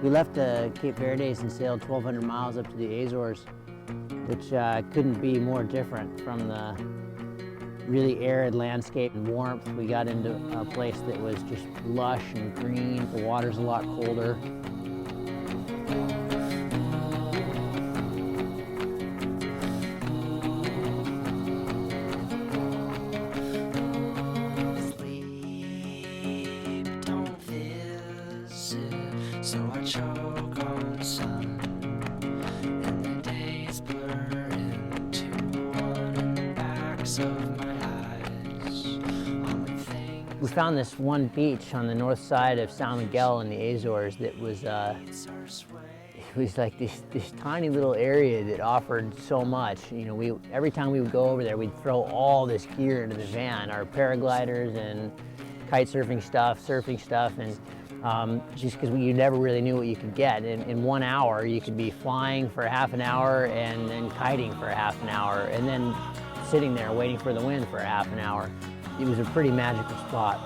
We left Cape Verdes and sailed 1,200 miles up to the Azores, which couldn't be more different from the really arid landscape and warmth. We got into a place that was just lush and green. The water's a lot colder. So I choke on sun, and the days blur into one in the backs of my eyes. We found this one beach on the north side of San Miguel in the Azores that was it was like this tiny little area that offered so much. You know, every time we would go over there, we'd throw all this gear into the van, our paragliders and kite surfing stuff, and just because you never really knew what you could get. In 1 hour, you could be flying for half an hour and then kiting for half an hour, and then sitting there waiting for the wind for half an hour. It was a pretty magical spot.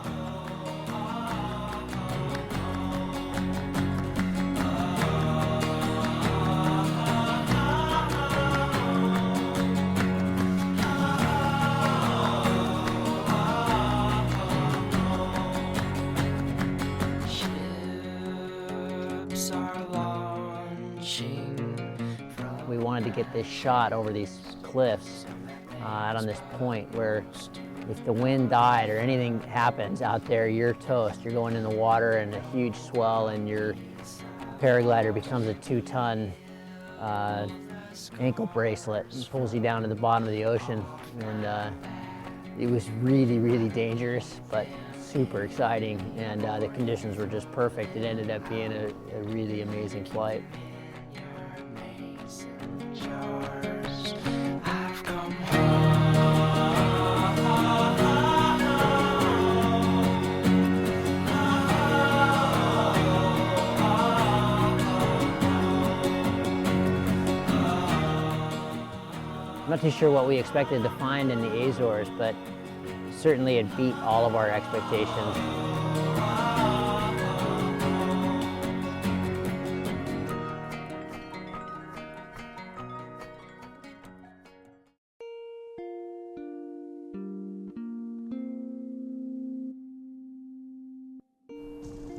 We wanted to get this shot over these cliffs out on this point where if the wind died or anything happens out there, you're toast. You're going in the water and a huge swell, and your paraglider becomes a 2-ton ankle bracelet and pulls you down to the bottom of the ocean. And it was really, really dangerous, but super exciting, and the conditions were just perfect. It ended up being a really amazing flight. I'm not too sure what we expected to find in the Azores, but certainly it beat all of our expectations.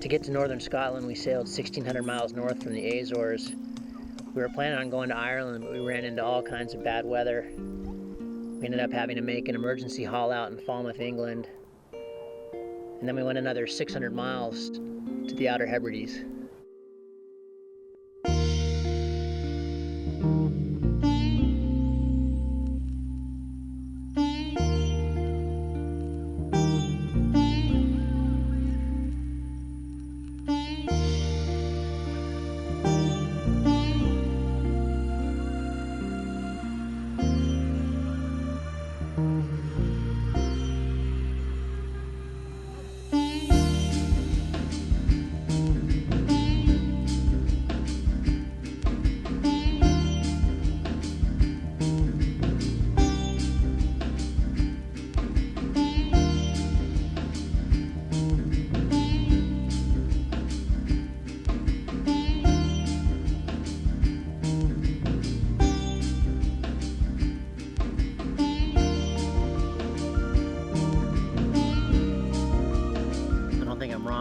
To get to northern Scotland, we sailed 1,600 miles north from the Azores. We were planning on going to Ireland, but we ran into all kinds of bad weather. We ended up having to make an emergency haul out in Falmouth, England. And then we went another 600 miles to the Outer Hebrides.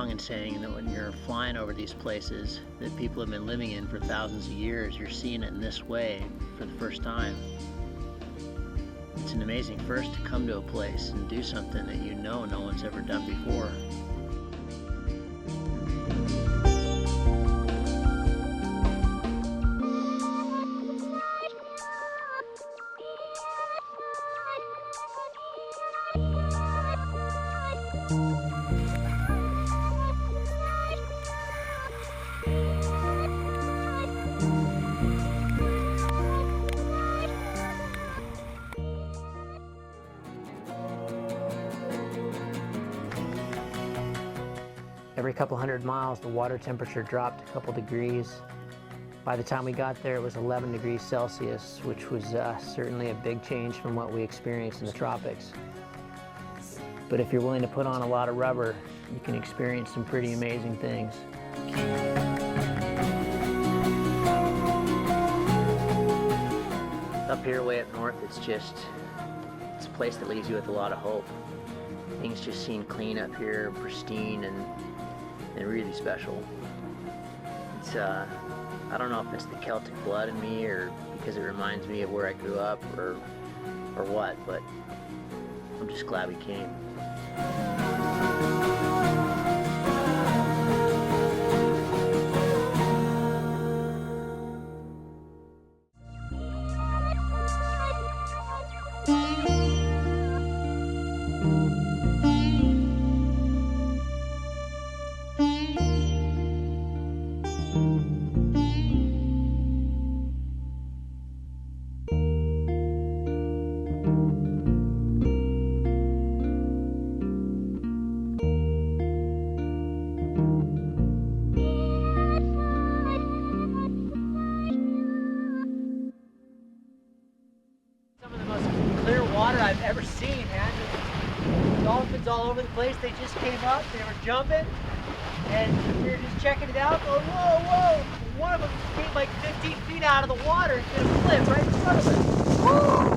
In saying that when you're flying over these places that people have been living in for thousands of years, you're seeing it in this way for the first time. It's an amazing first to come to a place and do something that you know no one's ever done before. Every couple hundred miles, the water temperature dropped a couple degrees. By the time we got there, it was 11 degrees Celsius, which was certainly a big change from what we experienced in the tropics. But if you're willing to put on a lot of rubber, you can experience some pretty amazing things. Up here, way up north, it's a place that leaves you with a lot of hope. Things just seem clean up here, pristine, and really special. It's, I don't know if it's the Celtic blood in me or because it reminds me of where I grew up or what, but I'm just glad we came. I've ever seen, man. Dolphins all over the place. They just came up, they were jumping, and we were just checking it out, going, whoa, whoa. One of them came like 15 feet out of the water and did a flip right in front of us. Woo!